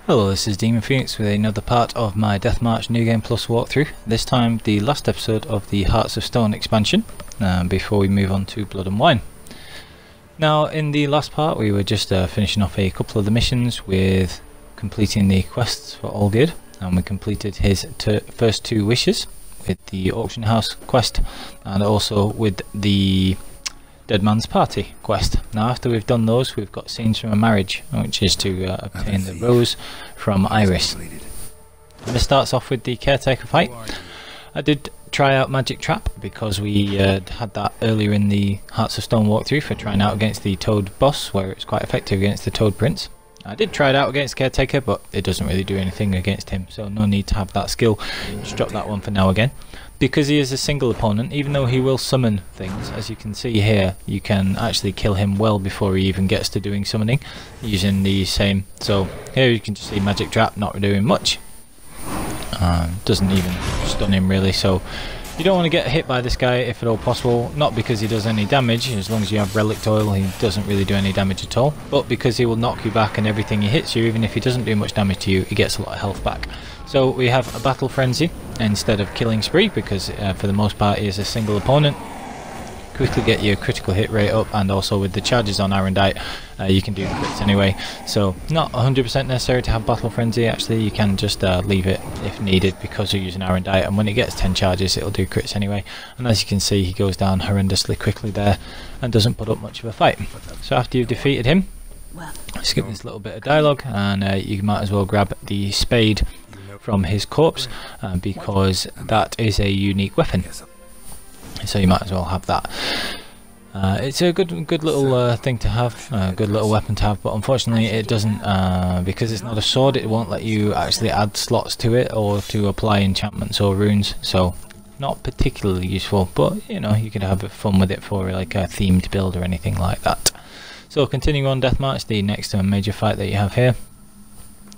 Hello, this is Demon Phoenix with another part of my Deathmarch New Game Plus walkthrough. This time the last episode of the Hearts of Stone expansion, before we move on to Blood and Wine. Now in the last part we were just finishing off a couple of the missions with completing the quests for Olgerd, and we completed his first two wishes with the Auction House quest and also with the Dead Man's Party quest. Now after we've done those, we've got Scenes from a Marriage, which is to obtain the rose from Iris. And this starts off with the Caretaker fight. I did try out Magic Trap because we had that earlier in the Hearts of Stone walkthrough for trying out against the Toad boss, where it's quite effective against the Toad Prince. I did try it out against Caretaker, but it doesn't really do anything against him, so no need to have that skill. Just drop that one for now again. Because he is a single opponent, even though he will summon things, as you can see here, you can actually kill him well before he even gets to doing summoning, using the same. So here you can just see Magic Trap not doing much. Doesn't even stun him really, so you don't want to get hit by this guy if at all possible, not because he does any damage. As long as you have Relic Oil, he doesn't really do any damage at all, but because he will knock you back, and everything he hits you, even if he doesn't do much damage to you, he gets a lot of health back. So we have a Battle Frenzy instead of Killing Spree, because for the most part he is a single opponent. Quickly get your critical hit rate up, and also with the charges on Arendite you can do crits anyway, so not 100% necessary to have Battle Frenzy. Actually you can just leave it if needed, because you're using Arendite, and when it gets 10 charges it'll do crits anyway. And as you can see, he goes down horrendously quickly there and doesn't put up much of a fight. So after you've defeated him, skip this little bit of dialogue, and you might as well grab the spade from his corpse, because that is a unique weapon, so you might as well have that. It's a good little thing to have, a good little weapon to have, but unfortunately it doesn't, because it's not a sword, it won't let you actually add slots to it or to apply enchantments or runes, so not particularly useful, but you know, you could have fun with it for like a themed build or anything like that. So continuing on Deathmarch, the next major fight that you have here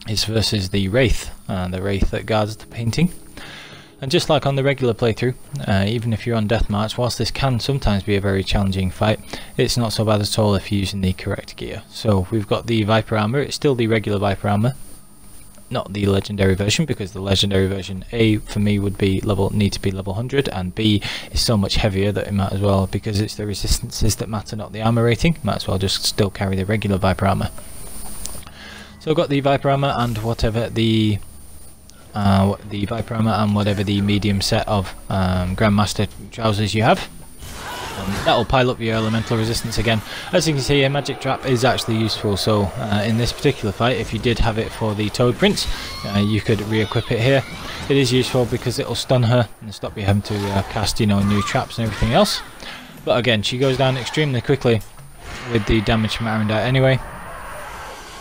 is versus the Wraith, the Wraith that guards the painting. And just like on the regular playthrough, even if you're on Deathmarch, whilst this can sometimes be a very challenging fight, it's not so bad at all if you're using the correct gear. So we've got the Viper armour. It's still the regular Viper armour, not the legendary version, because the legendary version, A, for me would be need to be level 100, and B, is so much heavier that it might as well, because it's the resistances that matter, not the armour rating, might as well just still carry the regular Viper armour. So I've got the Viper armour and whatever the Viper armour and whatever the medium set of Grandmaster trousers you have. That will pile up your elemental resistance again. As you can see here, Magic Trap is actually useful, so in this particular fight, if you did have it for the Toad Prince, you could re-equip it here. It is useful because it will stun her and stop you having to cast, you know, new traps and everything else. But again, she goes down extremely quickly with the damage from Arendite anyway,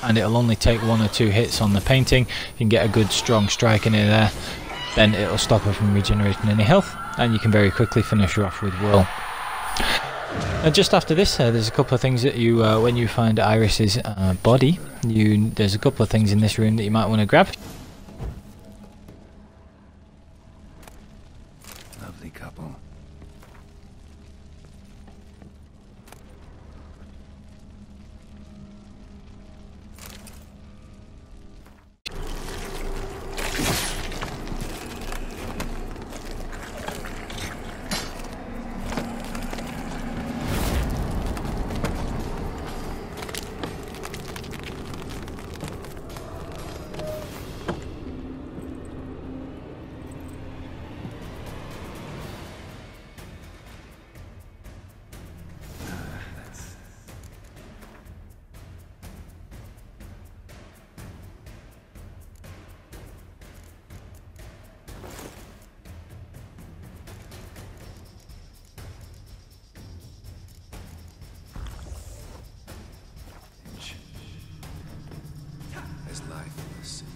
and it'll only take 1 or 2 hits on the painting. You can get a good strong strike in it there, then it'll stop her from regenerating any health, and you can very quickly finish her off with Whirl. And just after this, there's a couple of things that you, when you find Iris's body, there's a couple of things in this room that you might want to grab. Lovely couple. Life in the city.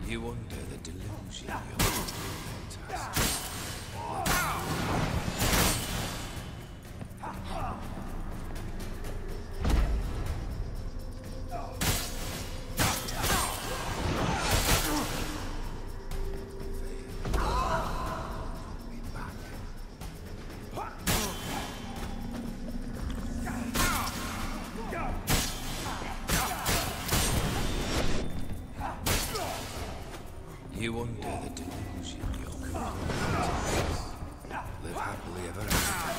You under the delusion your has. You under the delusion you're complete. Live happily ever after.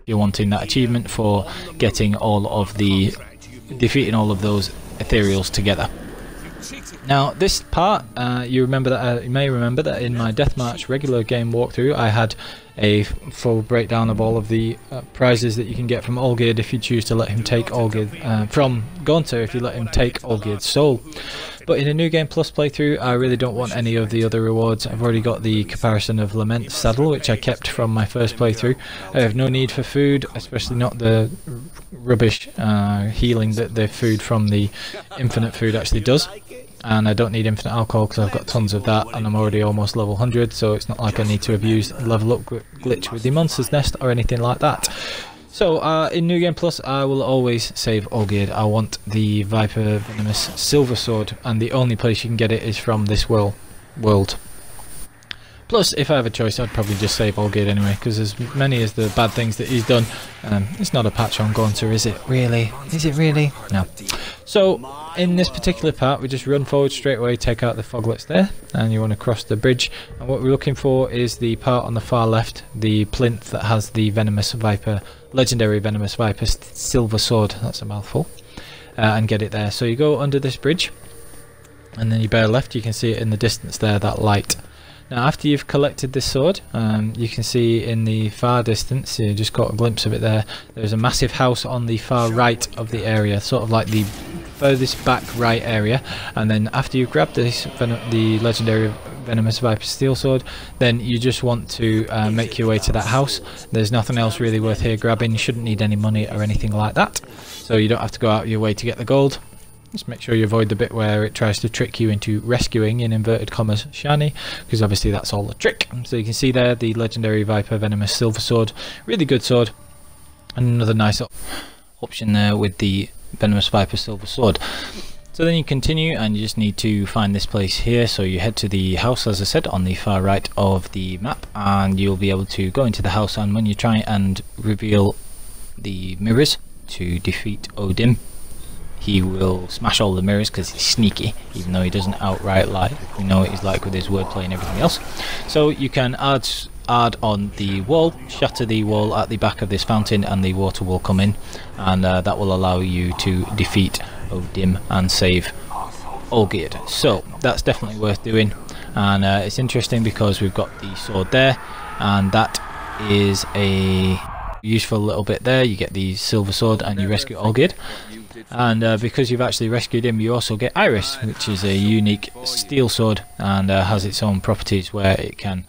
You're wanting that achievement for getting all of the defeating all of those ethereals together. Now this part, you may remember that in my Deathmarch regular game walkthrough I had a full breakdown of all of the prizes that you can get from Olgierd if you choose to let him take Olgierd, from Gaunter if you let him take Olgierd's soul. But in a New Game Plus playthrough I really don't want any of the other rewards. I've already got the Comparison of Lament's saddle, which I kept from my first playthrough. I have no need for food, especially not the rubbish healing that the food from the infinite food actually does. And I don't need infinite alcohol because I've got tons of that and I'm already almost level 100, so it's not like I need to abuse level up glitch with the Monster's Nest or anything like that. So in New Game Plus I will always save Olgierd. I want the Viper Venomous Silver Sword, and the only place you can get it is from this world. Plus, if I have a choice, I'd probably just save Olgierd anyway, because as many as the bad things that he's done, it's not a patch on Gaunter, is it really? Is it really? No. So, in this particular part, we just run forward straight away, take out the foglets there, and you want to cross the bridge. And what we're looking for is the part on the far left, the plinth that has the Venomous Viper, Legendary Venomous Viper Silver Sword, that's a mouthful, and get it there. So you go under this bridge, and then you bear left, you can see it in the distance there, that light. Now after you've collected this sword, you can see in the far distance, you just got a glimpse of it there, there's a massive house on the far right of the area, sort of like the furthest back right area. And then after you've grabbed this, the Legendary Venomous Viper Steel Sword, then you just want to make your way to that house. There's nothing else really worth here grabbing, you shouldn't need any money or anything like that, so you don't have to go out of your way to get the gold. Just make sure you avoid the bit where it tries to trick you into rescuing, in inverted commas, Shani, because obviously that's all a trick. So you can see there the Legendary Viper Venomous Silver Sword, really good sword, and another nice option there with the Venomous Viper Silver Sword. So then you continue and you just need to find this place here, so you head to the house, as I said, on the far right of the map, and you'll be able to go into the house, and when you try and reveal the mirrors to defeat Odin, he will smash all the mirrors because he's sneaky, even though he doesn't outright lie. We know what he's like with his wordplay and everything else. So you can add on the wall, shatter the wall at the back of this fountain, and the water will come in, and that will allow you to defeat Odin and save Olgierd. So that's definitely worth doing, and it's interesting because we've got the sword there, and that is a useful little bit there. You get the silver sword and you rescue Olgierd, and because you've actually rescued him, you also get Iris, which is a unique steel sword, and has its own properties where it can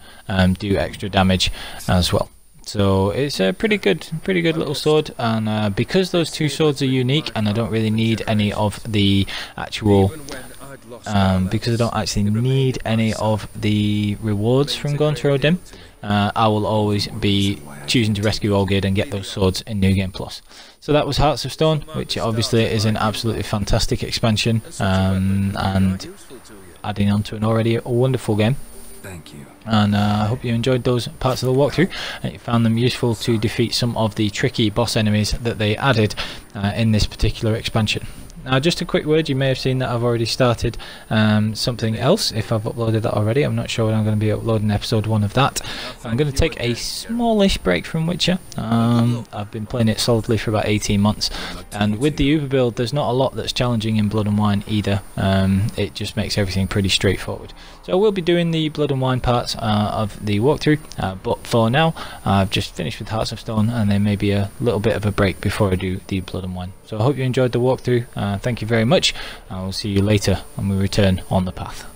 do extra damage as well. So it's a pretty good little sword, and because those two swords are unique and I don't really need any of the actual because I don't actually need any of the rewards from going to Odin, I will always be choosing to rescue Olgerd and get those swords in New Game Plus. So that was Hearts of Stone, which obviously is an absolutely fantastic expansion, and adding on to an already wonderful game. Thank you. And I hope you enjoyed those parts of the walkthrough and you found them useful to defeat some of the tricky boss enemies that they added in this particular expansion. Now, just a quick word, you may have seen that I've already started something else. If I've uploaded that already, I'm not sure when I'm going to be uploading episode 1 of that. I'm going to take a smallish break from Witcher. I've been playing it solidly for about 18 months, and with the Uber build there's not a lot that's challenging in Blood and Wine either. It just makes everything pretty straightforward. So I will be doing the Blood and Wine parts of the walkthrough, but for now I've just finished with Hearts of Stone, and there may be a little bit of a break before I do the Blood and Wine. So I hope you enjoyed the walkthrough. Thank you very much. I will see you later when we return on the path.